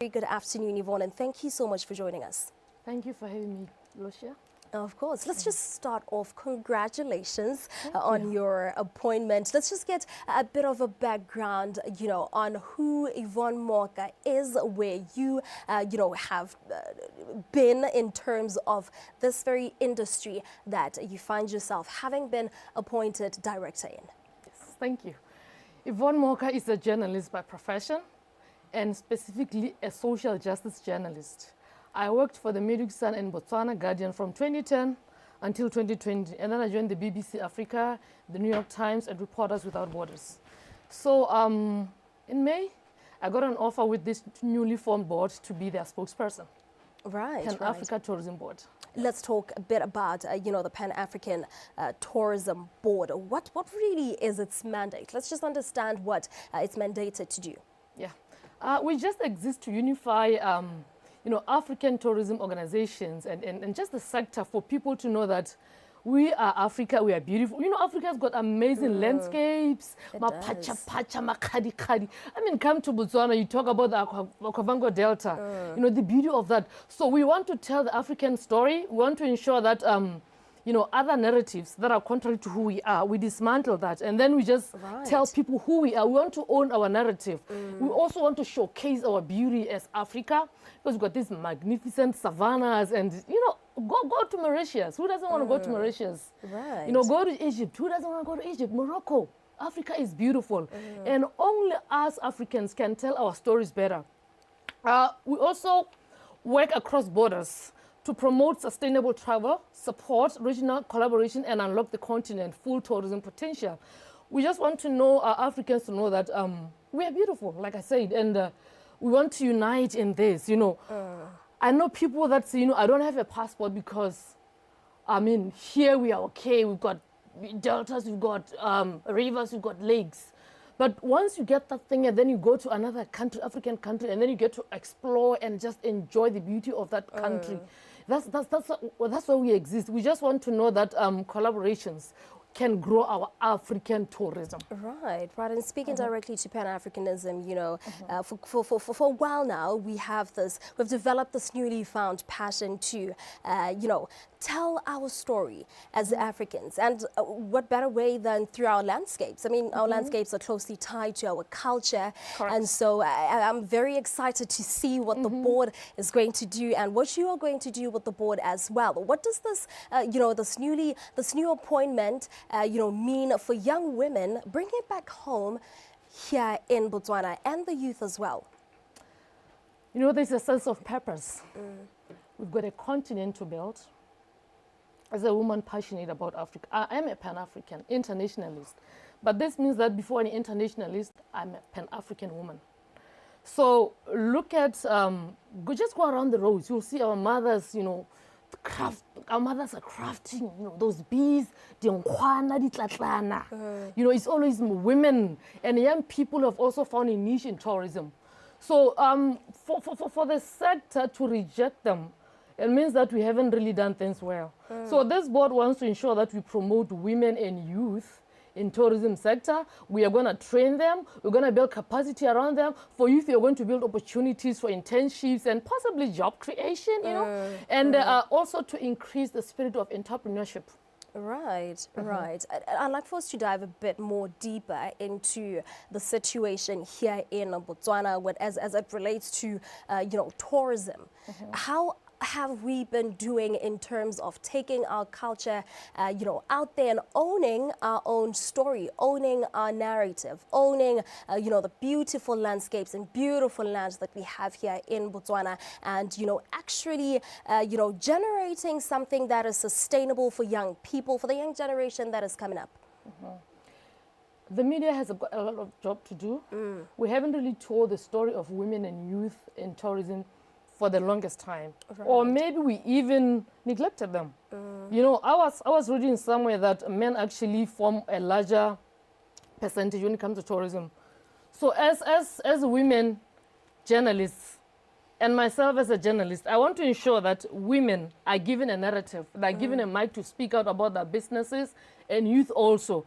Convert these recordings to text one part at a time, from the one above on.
Very good afternoon, Yvonne, and thank you so much for joining us. Thank you for having me, Lucia. Of course. Let's just start off. Congratulations on your appointment. Let's just get a bit of a background, on who Yvonne Mooka is, where you, have been in terms of this very industry that you find yourself having been appointed director in. Yes, thank you. Yvonne Mooka is a journalist by profession and specifically a social justice journalist. I worked for the Medic Sun and Botswana Guardian from 2010 until 2020, and then I joined the BBC Africa, the New York Times, and Reporters Without Borders. So in May, I got an offer with this newly formed board to be their spokesperson. Right, Pan-Africa Tourism Board. Let's talk a bit about, the Pan-African Tourism Board. What really is its mandate? Let's just understand what it's mandated to do. Yeah, we just exist to unify African tourism organizations and just the sector for people to know that we are Africa, we are beautiful. Africa's got amazing landscapes. Pacha, makadi. I mean, come to Botswana, you talk about the Okavango Delta, the beauty of that. So we want to tell the African story. We want to ensure that, other narratives that are contrary to who we are, we dismantle that. And then we just tell people who we are. We want to own our narrative. We also want to showcase our beauty as Africa, because we've got these magnificent savannas and, go to Mauritius. Who doesn't want to go to Mauritius? Right. Go to Egypt. Who doesn't want to go to Egypt? Morocco. Africa is beautiful. And only us Africans can tell our stories better. We also work across borders to promote sustainable travel, support regional collaboration, and unlock the continent's full tourism potential. We just want to know Africans to know that we are beautiful, like I said, and we want to unite in this. I know people that say, I don't have a passport because, here we are okay. We've got deltas, we've got rivers, we've got lakes. But once you get that thing and then you go to another country, African country, and then you get to explore and just enjoy the beauty of that country. That's where we exist. We just want to know that collaborations can grow our African tourism. Right. And speaking directly to Pan-Africanism, for a while now, we've developed this newly found passion to, tell our story as Africans. And what better way than through our landscapes? I mean, our landscapes are closely tied to our culture. Correct. And so I'm very excited to see what the board is going to do and what you are going to do with the board as well. What does this, this new appointment, mean for young women, bringing it back home here in Botswana and the youth as well? There's a sense of purpose. We've got a continent to build. As a woman passionate about Africa, I am a Pan-African internationalist. But this means that before an internationalist, I'm a Pan-African woman. So look at, just go around the roads. You'll see our mothers, craft. Our mothers are crafting, those bees, it's always women. And young people have also found a niche in tourism. So for the sector to reject them, it means that we haven't really done things well. So this board wants to ensure that we promote women and youth in tourism sector. We are going to train them. We're going to build capacity around them. For youth, we are going to build opportunities for internships and possibly job creation, and also to increase the spirit of entrepreneurship. Right. I'd like for us to dive a bit more deeper into the situation here in Botswana as it relates to, tourism. How have we been doing in terms of taking our culture, out there and owning our own story, owning our narrative, owning, the beautiful landscapes and beautiful lands that we have here in Botswana, and, actually, generating something that is sustainable for young people, for the young generation that is coming up? The media has got a lot of job to do. We haven't really told the story of women and youth in tourism for the longest time, or maybe we even neglected them. I was reading somewhere that men actually form a larger percentage when it comes to tourism. So as women journalists, and myself as a journalist, I want to ensure that women are given a narrative, they're given a mic to speak out about their businesses, and youth also.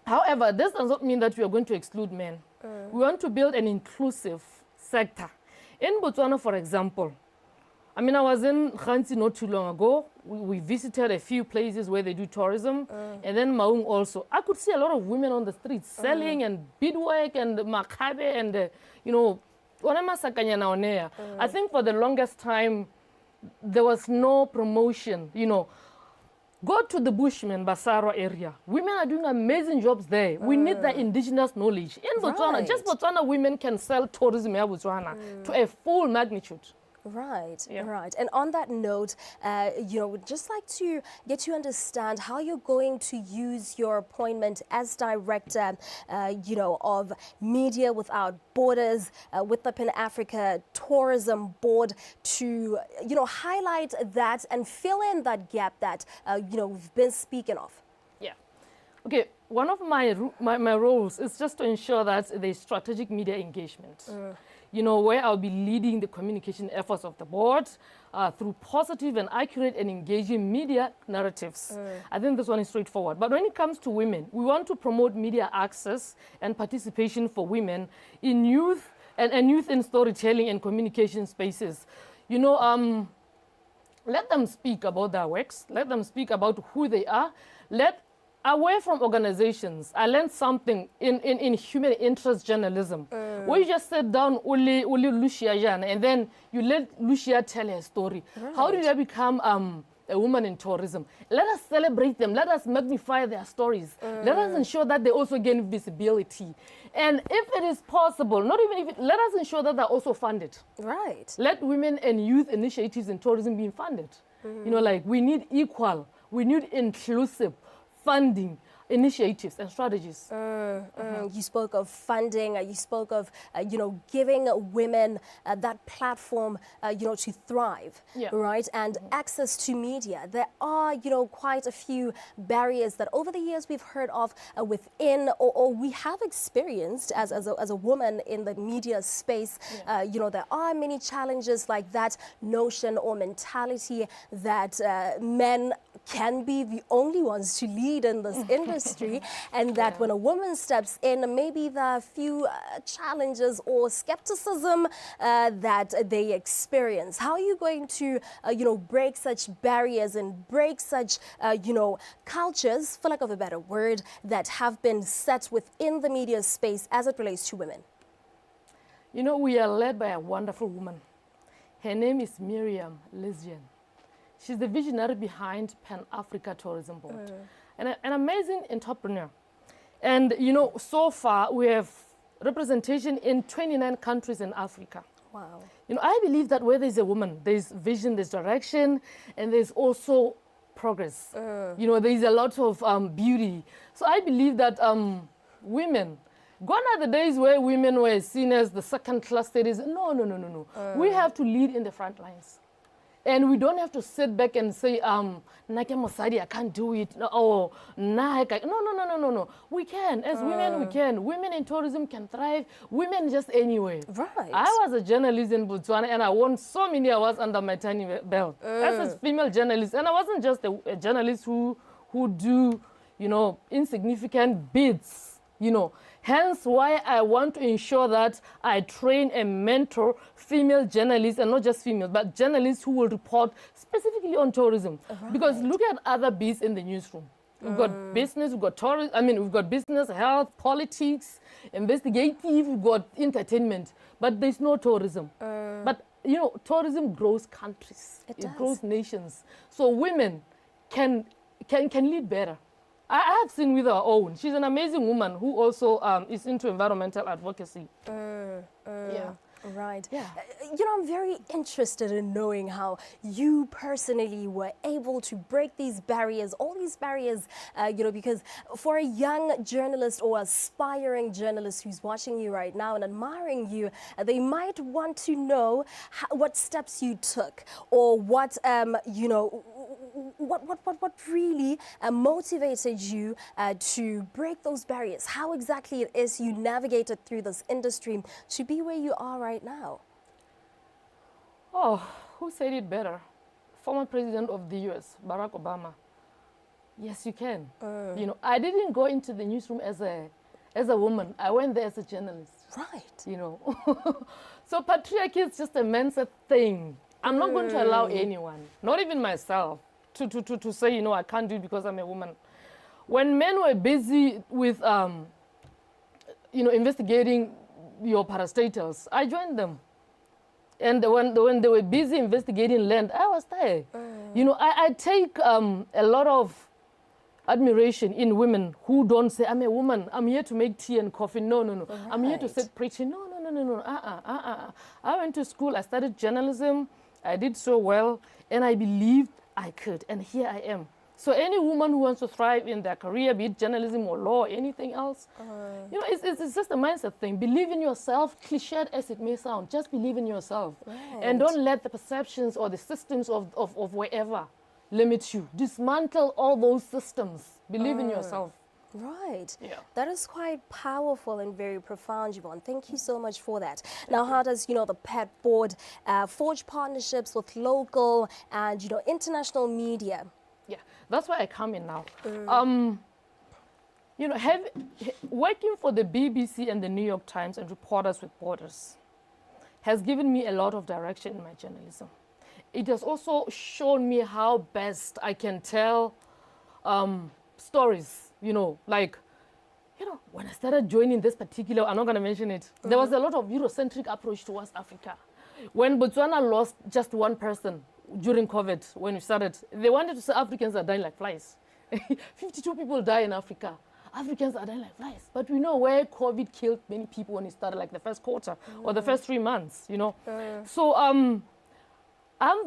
However, this does not mean that we are going to exclude men. We want to build an inclusive sector. In Botswana, for example, I mean, I was in Khansi not too long ago. We visited a few places where they do tourism, and then Maung also. I could see a lot of women on the streets selling and beadwork and makabe and, you know, I think for the longest time, there was no promotion, you know. Go to the Bushman, Basara area. Women are doing amazing jobs there. We need the indigenous knowledge. In Botswana, just Botswana women can sell tourism in Botswana to a full magnitude. Right, right. And on that note, you know, we'd just like to get to understand how you're going to use your appointment as director, you know, of Media Without Borders with the Pan-Africa Tourism Board to, you know, highlight that and fill in that gap that, you know, we've been speaking of. Yeah. Okay, one of my roles is just to ensure that there's strategic media engagement. You know, where I'll be leading the communication efforts of the board through positive and accurate and engaging media narratives. I think this one is straightforward. But when it comes to women, we want to promote media access and participation for women in youth and youth in storytelling and communication spaces. You know, let them speak about their works. Let them speak about who they are. Away from organizations, I learned something in human interest journalism. Where you just sit down, Uli Lucia Jan, and then you let Lucia tell her story. Right. How did I become a woman in tourism? Let us celebrate them. Let us magnify their stories. Let us ensure that they also gain visibility. And if it is possible, not even if let us ensure that they're also funded. Right. Let women and youth initiatives in tourism be funded. You know, like we need equal, we need inclusive funding initiatives and strategies. You spoke of funding, you spoke of, you know, giving women that platform, you know, to thrive, right? And access to media. There are, you know, quite a few barriers that over the years we've heard of within or we have experienced as a woman in the media space. You know, there are many challenges like that notion or mentality that men can be the only ones to lead in this industry, and that when a woman steps in, maybe there are a few challenges or skepticism that they experience. How are you going to, you know, break such barriers and break such, you know, cultures, for lack of a better word, that have been set within the media space as it relates to women? You know, we are led by a wonderful woman. Her name is Miriam Lesbian. She's the visionary behind Pan-Africa Tourism Board, and an amazing entrepreneur. And, you know, so far we have representation in 29 countries in Africa. Wow. You know, I believe that where there's a woman, there's vision, there's direction, and there's also progress. You know, there's a lot of beauty. So I believe that women, gone are the days where women were seen as the second-class cities. No. We have to lead in the front lines. And we don't have to sit back and say, Nake Mosadi, I can't do it. No. We can. As women, we can. Women in tourism can thrive. Women just anywhere. Right. I was a journalist in Botswana, and I won so many awards under my tiny belt. As a female journalist. And I wasn't just a journalist who do, you know, insignificant bits, you know. Hence why I want to ensure that I train and mentor female journalists, and not just females, but journalists who will report specifically on tourism. Right. Because look at other beats in the newsroom. We've got business, we've got tourism, we've got business, health, politics, investigative, we've got entertainment, but there's no tourism. But, you know, tourism grows countries. It grows nations. So women can lead better. I have seen with her own. She's an amazing woman who also is into environmental advocacy. Yeah. Right. Yeah. You know, I'm very interested in knowing how you personally were able to break these barriers, all these barriers, you know, because for a young journalist or aspiring journalist who's watching you right now and admiring you, they might want to know what steps you took or what, you know, what really motivated you to break those barriers? How exactly it is you navigated through this industry to be where you are right now? Oh, who said it better? Former president of the US, Barack Obama. Yes, you can. You know, I didn't go into the newsroom as a woman. I went there as a journalist. Right. You know. So patriarchy is just a men's thing. I'm not going to allow anyone, not even myself, to say, you know, I can't do it because I'm a woman. When men were busy with, you know, investigating your parastatals, I joined them. And when they were busy investigating land, I was there. You know, I take a lot of admiration in women who don't say, I'm a woman, I'm here to make tea and coffee. No, no, no. Right. I'm here to sit preaching. No, no, no, no, no. I went to school, I studied journalism, I did so well, and I believed I could, and here I am. So any woman who wants to thrive in their career, be it journalism or law or anything else, you know, it's just a mindset thing. Believe in yourself, cliched as it may sound. Just believe in yourself. Right. And don't let the perceptions or the systems of wherever limit you. Dismantle all those systems. Believe in yourself. Right. Yeah. That is quite powerful and very profound, Yvonne. Thank you so much for that. Now, how does, you know, the PAT board forge partnerships with local and, you know, international media? Yeah, that's why I come in now. You know, working for the BBC and the New York Times and Reporters with Borders has given me a lot of direction in my journalism. It has also shown me how best I can tell stories, you know, like, you know, when I started joining this particular, I'm not going to mention it, there was a lot of Eurocentric approach towards Africa. When Botswana lost just one person during COVID, when we started, they wanted to say Africans are dying like flies. 52 people die in Africa. Africans are dying like flies. But we know where COVID killed many people when it started, like the first quarter or the first 3 months, you know. So I'm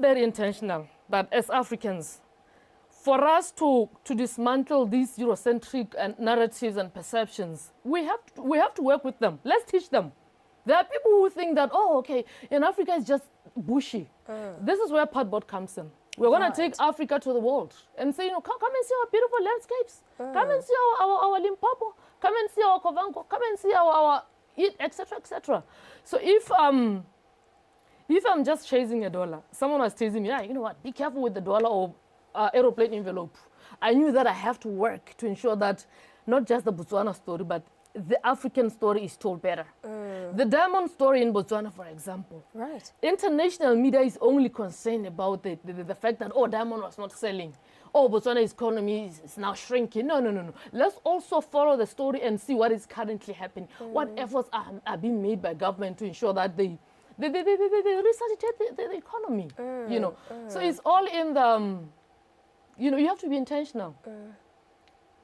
very intentional that as Africans, for us to dismantle these Eurocentric narratives and perceptions, we have to work with them. Let's teach them. There are people who think that, oh, okay, in Africa it's just bushy. This is where PATBOARD comes in. We're going to take Africa to the world and say, you know, come and see our beautiful landscapes. Come and see our Limpopo. Come and see our Kovango. Come and see our etc., etc. So if I'm just chasing a dollar, someone was chasing me, yeah, you know what, be careful with the dollar or aeroplane envelope. I knew that I have to work to ensure that not just the Botswana story, but the African story is told better. The diamond story in Botswana, for example. Right. International media is only concerned about the fact that, oh, diamond was not selling. Oh, Botswana's economy is now shrinking. No, no, no, no. Let's also follow the story and see what is currently happening. What efforts are being made by government to ensure that they resuscitate the economy, you know. So it's all in the, you know, you have to be intentional.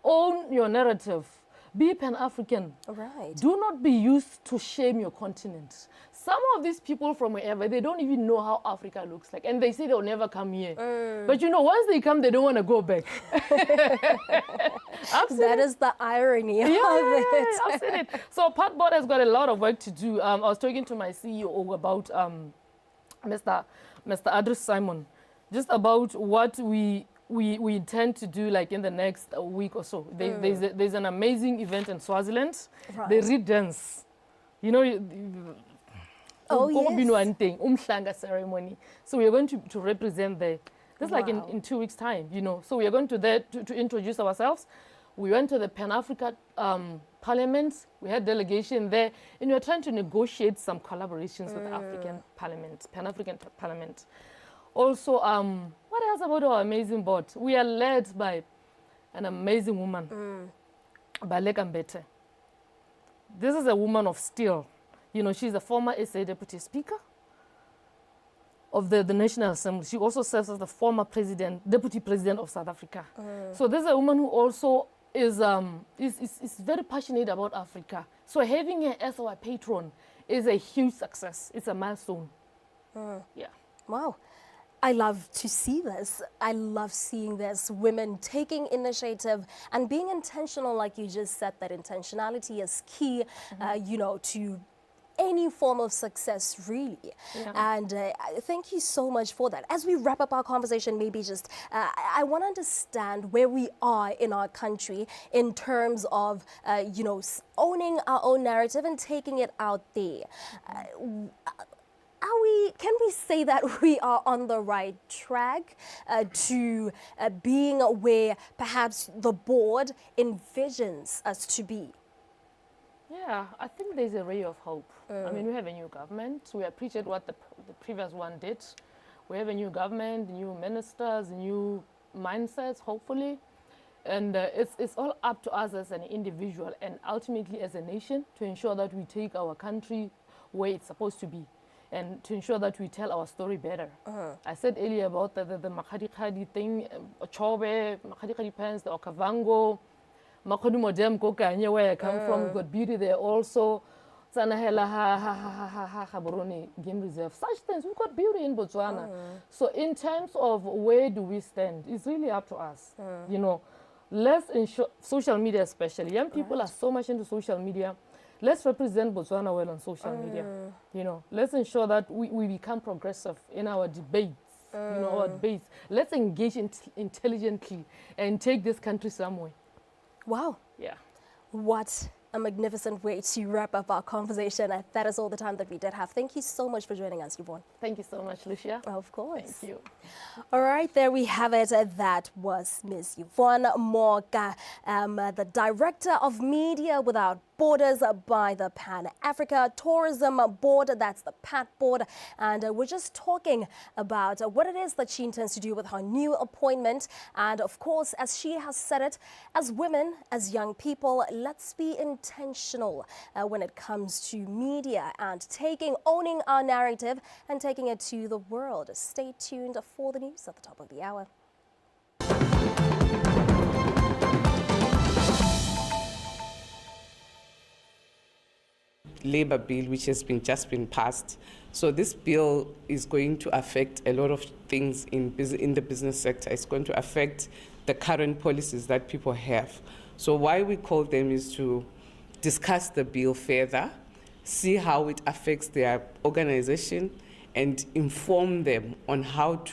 Own your narrative. Be Pan-African. Right. Do not be used to shame your continent. Some of these people from wherever, they don't even know how Africa looks like. And they say they'll never come here. But you know, once they come, they don't want to go back. That is the irony of it. I've seen it. So PATBOARD has got a lot of work to do. I was talking to my CEO about Mr. Adris Simon, just about what we intend to do, like in the next week or so. There's an amazing event in Swaziland. Right. They read dance. You know, oh, yes. Umhlanga ceremony. So we are going to represent there. That's like in 2 weeks' time, you know. So we are going to there to introduce ourselves. We went to the Pan-Africa Parliament. We had delegation there. And we are trying to negotiate some collaborations with the African Parliament, Pan-African Parliament. Also, what else about our amazing board? We are led by an amazing woman, Baleka Mbete. This is a woman of steel. You know, she's a former SA Deputy Speaker of the National Assembly. She also serves as the former Deputy President of South Africa. So this is a woman who also is very passionate about Africa. So having her as our patron is a huge success. It's a milestone. Yeah. Wow. I love to see this. I love seeing this. Women taking initiative and being intentional, like you just said, that intentionality is key, you know, to any form of success, really. Yeah. And thank you so much for that. As we wrap up our conversation, maybe just, I want to understand where we are in our country in terms of, you know, owning our own narrative and taking it out there. Can we say that we are on the right track to being where perhaps the board envisions us to be? Yeah, I think there's a ray of hope. I mean, we have a new government. We appreciate what the previous one did. We have a new government, new ministers, new mindsets, hopefully. And it's all up to us as an individual and ultimately as a nation to ensure that we take our country where it's supposed to be and to ensure that we tell our story better. I said earlier about the Makgadi Kgadi thing, Chobe, Makgadi Kgadi pants, the Okavango, Makgadi Modem Kokanye, where I come from. We've got beauty there also. Tsanahela Game Reserve. Such things, we've got beauty in Botswana. So in terms of where do we stand, it's really up to us. You know, let's ensure, social media especially, young people are so much into social media. Let's represent Botswana well on social media. You know, let's ensure that we become progressive in our debates. You know, our debates. Let's engage intelligently and take this country somewhere. Wow. Yeah. What a magnificent way to wrap up our conversation. That is all the time that we did have. Thank you so much for joining us, Yvonne. Thank you so much, Lucia. Of course. Thank you. All right, there we have it. That was Ms. Yvonne Mooka, the Director of Media Without Borders by the Pan-Africa Tourism Board. That's the PATBOARD. And we're just talking about what it is that she intends to do with her new appointment. And of course, as she has said it, as women, as young people, let's be intentional when it comes to media and owning our narrative and taking it to the world. Stay tuned for the news at the top of the hour. Labour bill which has just been passed. So this bill is going to affect a lot of things in the business sector. It's going to affect the current policies that people have. So why we call them is to discuss the bill further, see how it affects their organization, and inform them on how to